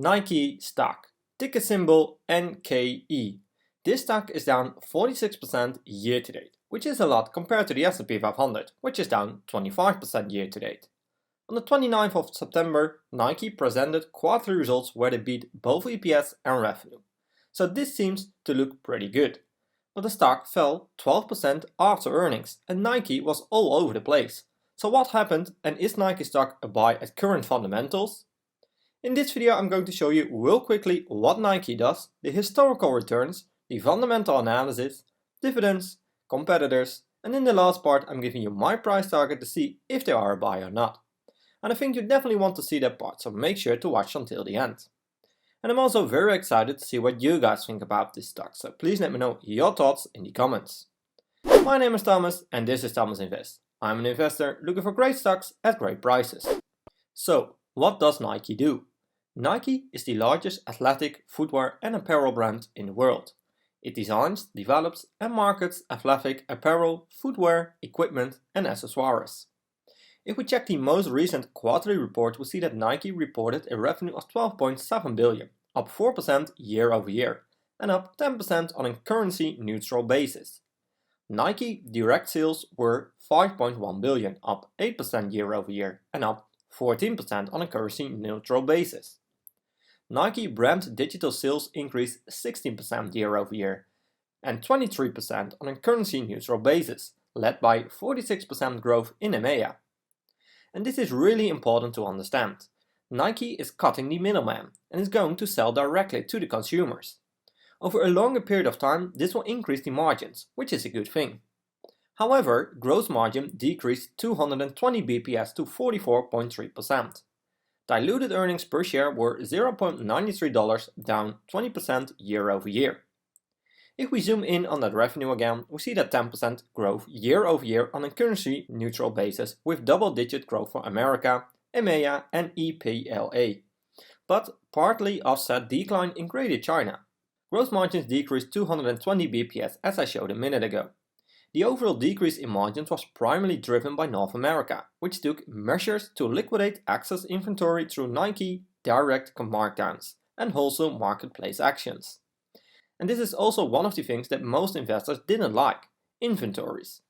Nike stock, ticker symbol NKE. This stock is down 46% year to date, which is a lot compared to the S&P 500, which is down 25% year to date. On the 29th of September, Nike presented quarterly results where they beat both EPS and revenue. So this seems to look pretty good. But the stock fell 12% after earnings and Nike was all over the place. So what happened, and is Nike stock a buy at current fundamentals? In this video I'm going to show you real quickly what Nike does, the historical returns, the fundamental analysis, dividends, competitors, and in the last part I'm giving you my price target to see if they are a buy or not. And I think you definitely want to see that part, so make sure to watch until the end. And I'm also very excited to see what you guys think about this stock, so please let me know your thoughts in the comments. My name is Thomas and this is Thomas Invest. I'm an investor looking for great stocks at great prices. So, what does Nike do? Nike is the largest athletic footwear and apparel brand in the world. It designs, develops and markets athletic apparel, footwear, equipment and accessories. If we check the most recent quarterly report, we see that Nike reported a revenue of 12.7 billion, up 4% year over year, and up 10% on a currency neutral basis. Nike direct sales were 5.1 billion, up 8% year over year, and up 14% on a currency neutral basis. Nike brand digital sales increased 16% year over year, and 23% on a currency neutral basis, led by 46% growth in EMEA. And this is really important to understand. Nike is cutting the middleman and is going to sell directly to the consumers. Over a longer period of time, this will increase the margins, which is a good thing. However, gross margin decreased 220 bps to 44.3%. Diluted earnings per share were $0.93, down 20% year over year. If we zoom in on that revenue again, we see that 10% growth year over year on a currency neutral basis with double-digit growth for America, EMEA and EPLA, but partly offset decline in Greater China. Gross margins decreased 220 bps as I showed a minute ago. The overall decrease in margins was primarily driven by North America, which took measures to liquidate excess inventory through Nike direct markdowns and wholesale marketplace actions. And this is also one of the things that most investors didn't like, inventories.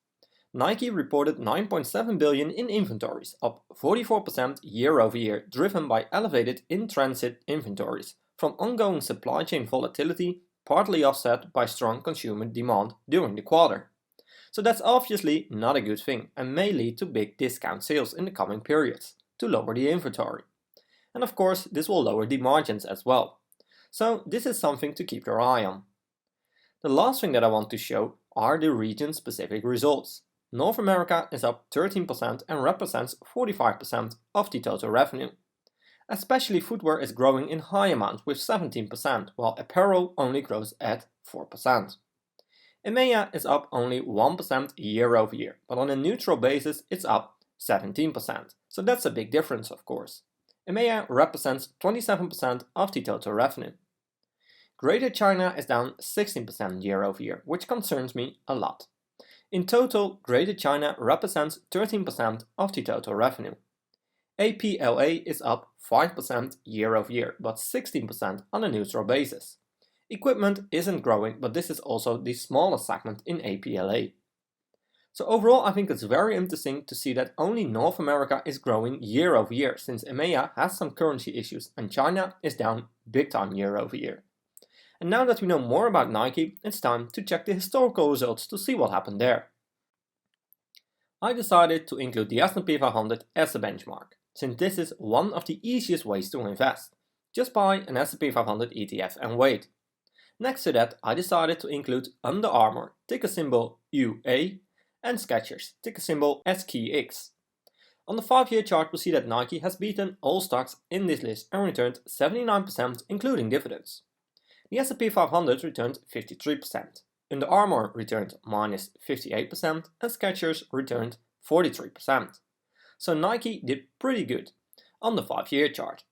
Nike reported 9.7 billion in inventories, up 44% year over year, driven by elevated in-transit inventories from ongoing supply chain volatility, partly offset by strong consumer demand during the quarter. So that's obviously not a good thing and may lead to big discount sales in the coming periods to lower the inventory. And of course, this will lower the margins as well. So this is something to keep your eye on. The last thing that I want to show are the region-specific results. North America is up 13% and represents 45% of the total revenue. Especially footwear is growing in high amounts with 17%, while apparel only grows at 4%. EMEA is up only 1% year over year, but on a neutral basis it's up 17%, so that's a big difference of course. EMEA represents 27% of the total revenue. Greater China is down 16% year over year, which concerns me a lot. In total, Greater China represents 13% of the total revenue. APLA is up 5% year over year, but 16% on a neutral basis. Equipment isn't growing, but this is also the smallest segment in APLA. So overall, I think it's very interesting to see that only North America is growing year over year, since EMEA has some currency issues and China is down big time year over year. And now that we know more about Nike, it's time to check the historical results to see what happened there. I decided to include the S&P 500 as a benchmark, since this is one of the easiest ways to invest. Just buy an S&P 500 ETF and wait. Next to that, I decided to include Under Armour, ticker symbol UA, and Skechers, ticker symbol SKX. On the 5-year chart, we see that Nike has beaten all stocks in this list and returned 79% including dividends. The S&P 500 returned 53%, Under Armour returned minus 58%, and Skechers returned 43%. So Nike did pretty good on the 5-year chart.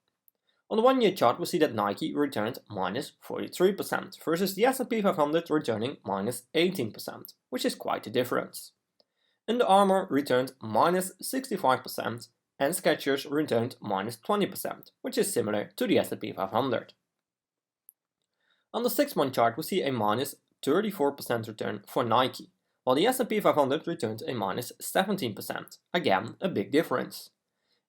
On the 1-year chart, we see that Nike returned minus 43% versus the S&P 500 returning minus 18%, which is quite a difference. Under Armour returned minus 65% and Skechers returned minus 20%, which is similar to the S&P 500. On the 6-month chart, we see a minus 34% return for Nike, while the S&P 500 returned a minus 17%, again a big difference.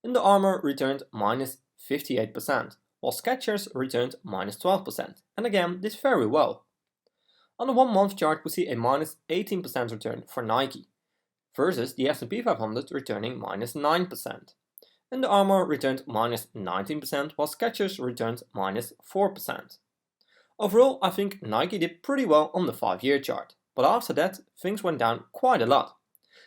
Under Armour returned minus 58%, while Skechers returned minus 12%, and again did very well. On the 1-month chart, we see a minus 18% return for Nike, versus the S&P 500 returning minus 9%. Under Armour returned minus 19%, while Skechers returned minus 4%. Overall, I think Nike did pretty well on the 5-year chart, but after that, things went down quite a lot.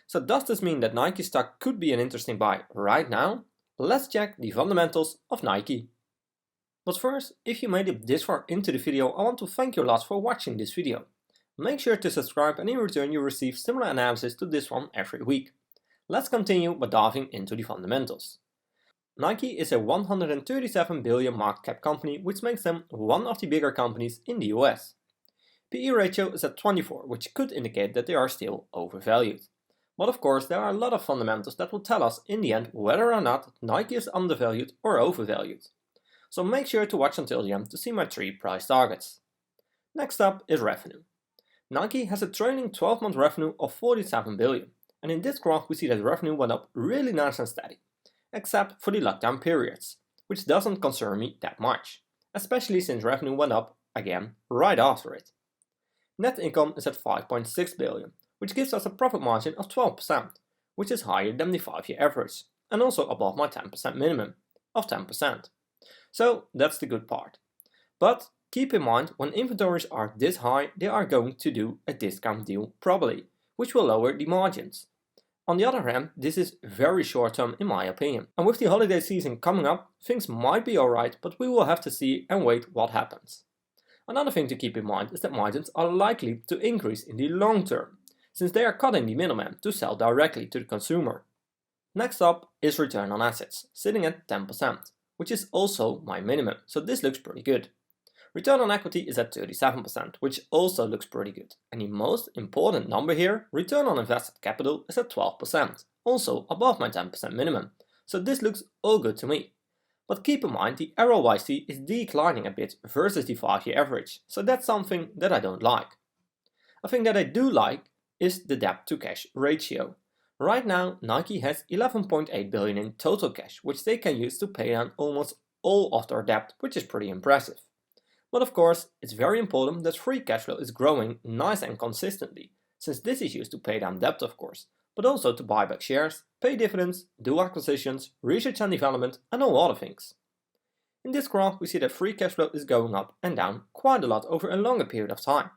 So does this mean that Nike stock could be an interesting buy right now? Let's check the fundamentals of Nike. But first, if you made it this far into the video, I want to thank you a lot for watching this video. Make sure to subscribe and in return you receive similar analysis to this one every week. Let's continue by diving into the fundamentals. Nike is a 137 billion market cap company, which makes them one of the bigger companies in the US. PE ratio is at 24, which could indicate that they are still overvalued. But of course there are a lot of fundamentals that will tell us in the end whether or not Nike is undervalued or overvalued. So make sure to watch until the end to see my 3 price targets. Next up is revenue. Nike has a trailing 12-month revenue of 47 billion, and in this graph we see that revenue went up really nice and steady, except for the lockdown periods, which doesn't concern me that much, especially since revenue went up again right after it. Net income is at 5.6 billion, which gives us a profit margin of 12%, which is higher than the 5-year average, and also above my 10% minimum of 10%. So that's the good part. But keep in mind, when inventories are this high, they are going to do a discount deal probably, which will lower the margins. On the other hand, this is very short term in my opinion, and with the holiday season coming up, things might be alright, but we will have to see and wait what happens. Another thing to keep in mind is that margins are likely to increase in the long term, since they are cutting the middleman to sell directly to the consumer. Next up is return on assets, sitting at 10%, which is also my minimum, so this looks pretty good. Return on equity is at 37%, which also looks pretty good. And the most important number here, return on invested capital, is at 12%, also above my 10% minimum, so this looks all good to me. But keep in mind the ROIC is declining a bit versus the 5-year average, so that's something that I don't like. A thing that I do like is the debt to cash ratio. Right now Nike has 11.8 billion in total cash, which they can use to pay down almost all of their debt, which is pretty impressive. But of course, it's very important that free cash flow is growing nice and consistently, since this is used to pay down debt of course, but also to buy back shares, pay dividends, do acquisitions, research and development, and all other things. In this graph we see that free cash flow is going up and down quite a lot over a longer period of time.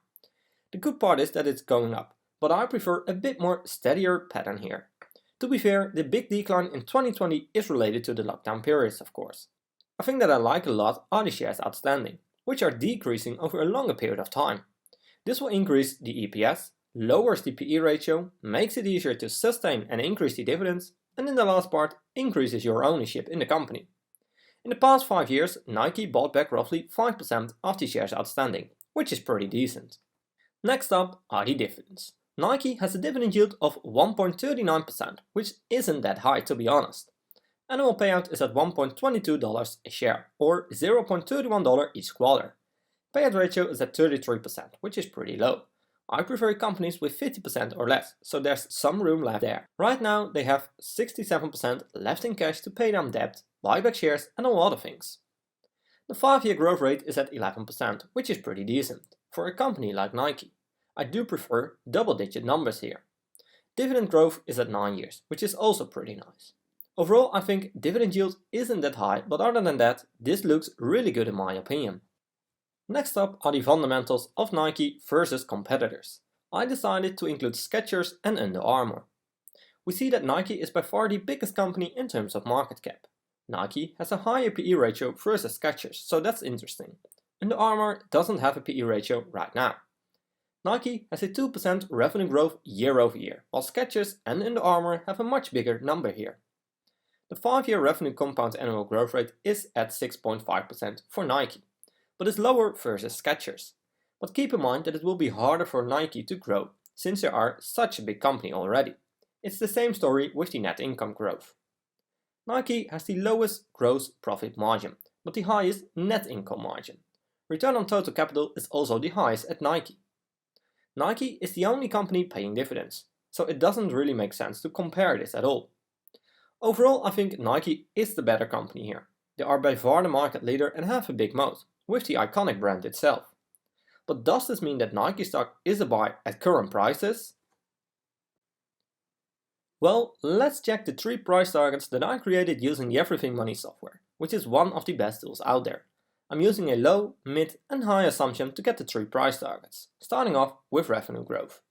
The good part is that it's going up, but I prefer a bit more steadier pattern here. To be fair, the big decline in 2020 is related to the lockdown periods of course. A thing that I like a lot are the shares outstanding, which are decreasing over a longer period of time. This will increase the EPS, lowers the PE ratio, makes it easier to sustain and increase the dividends, and in the last part, increases your ownership in the company. In the past 5 years, Nike bought back roughly 5% of the shares outstanding, which is pretty decent. Next up are the dividends. Nike has a dividend yield of 1.39%, which isn't that high to be honest. Annual payout is at $1.22 a share, or $0.31 each quarter. Payout ratio is at 33%, which is pretty low. I prefer companies with 50% or less, so there's some room left there. Right now they have 67% left in cash to pay down debt, buy back shares and all other things. The 5-year growth rate is at 11%, which is pretty decent for a company like Nike. I do prefer double-digit numbers here. Dividend growth is at 9 years, which is also pretty nice. Overall, I think dividend yield isn't that high, but other than that, this looks really good in my opinion. Next up are the fundamentals of Nike versus competitors. I decided to include Skechers and Under Armour. We see that Nike is by far the biggest company in terms of market cap. Nike has a higher PE ratio versus Skechers, so that's interesting. Under Armour doesn't have a PE ratio right now. Nike has a 2% revenue growth year over year, while Skechers and Under Armour have a much bigger number here. The 5-year revenue compound annual growth rate is at 6.5% for Nike, but is lower versus Skechers. But keep in mind that it will be harder for Nike to grow, since they are such a big company already. It's the same story with the net income growth. Nike has the lowest gross profit margin, but the highest net income margin. Return on total capital is also the highest at Nike. Nike is the only company paying dividends, so it doesn't really make sense to compare this at all. Overall, I think Nike is the better company here. They are by far the market leader and have a big moat, with the iconic brand itself. But does this mean that Nike stock is a buy at current prices? Well, let's check the 3 price targets that I created using the Everything Money software, which is one of the best tools out there. I'm using a low, mid and high assumption to get the 3 price targets, starting off with revenue growth.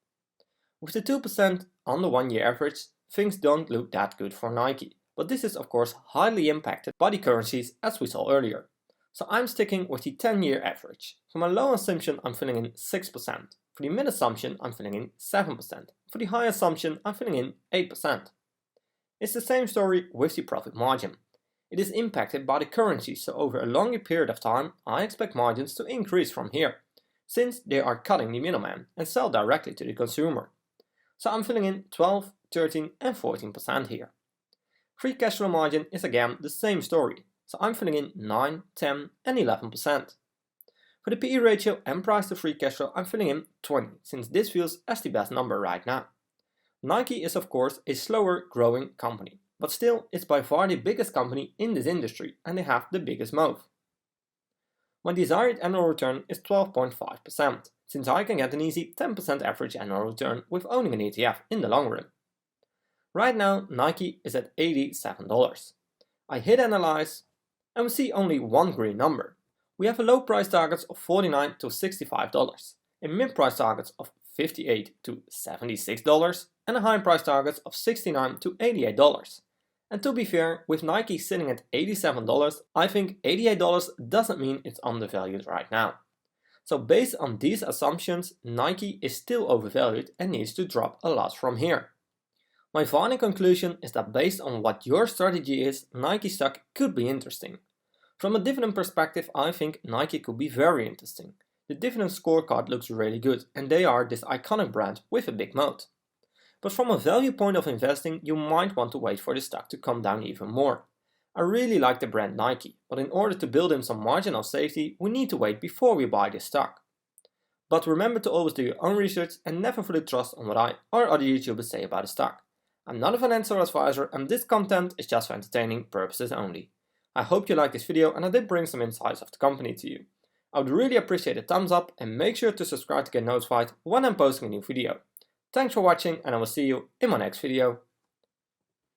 With the 2% on the 1-year average, things don't look that good for Nike, but this is of course highly impacted by the currencies as we saw earlier. So I'm sticking with the 10-year average. For my low assumption I'm filling in 6%. For the mid assumption I'm filling in 7%. For the high assumption I'm filling in 8%. It's the same story with the profit margin. It is impacted by the currency, so over a longer period of time I expect margins to increase from here, since they are cutting the middleman and sell directly to the consumer. So I'm filling in 12, 13 and 14% here. Free cash flow margin is again the same story, so I'm filling in 9, 10 and 11%. For the PE ratio and price to free cash flow I'm filling in 20, since this feels as the best number right now. Nike is of course a slower growing company, but still it's by far the biggest company in this industry and they have the biggest moat. My desired annual return is 12.5%, since I can get an easy 10% average annual return with owning an ETF in the long run. Right now Nike is at $87. I hit analyze and we see only one green number. We have a low price targets of $49 to $65, a mid price targets of $58 to $76 and a high price targets of $69 to $88. And to be fair, with Nike sitting at $87, I think $88 doesn't mean it's undervalued right now. So based on these assumptions, Nike is still overvalued and needs to drop a lot from here. My final conclusion is that based on what your strategy is, Nike stock could be interesting. From a dividend perspective, I think Nike could be very interesting. The dividend scorecard looks really good and they are this iconic brand with a big moat. But from a value point of investing, you might want to wait for the stock to come down even more. I really like the brand Nike, but in order to build in some margin of safety, we need to wait before we buy this stock. But remember to always do your own research and never fully trust on what I or other YouTubers say about a stock. I'm not a financial advisor and this content is just for entertaining purposes only. I hope you liked this video and I did bring some insights of the company to you. I would really appreciate a thumbs up and make sure to subscribe to get notified when I'm posting a new video. Thanks for watching and I will see you in my next video.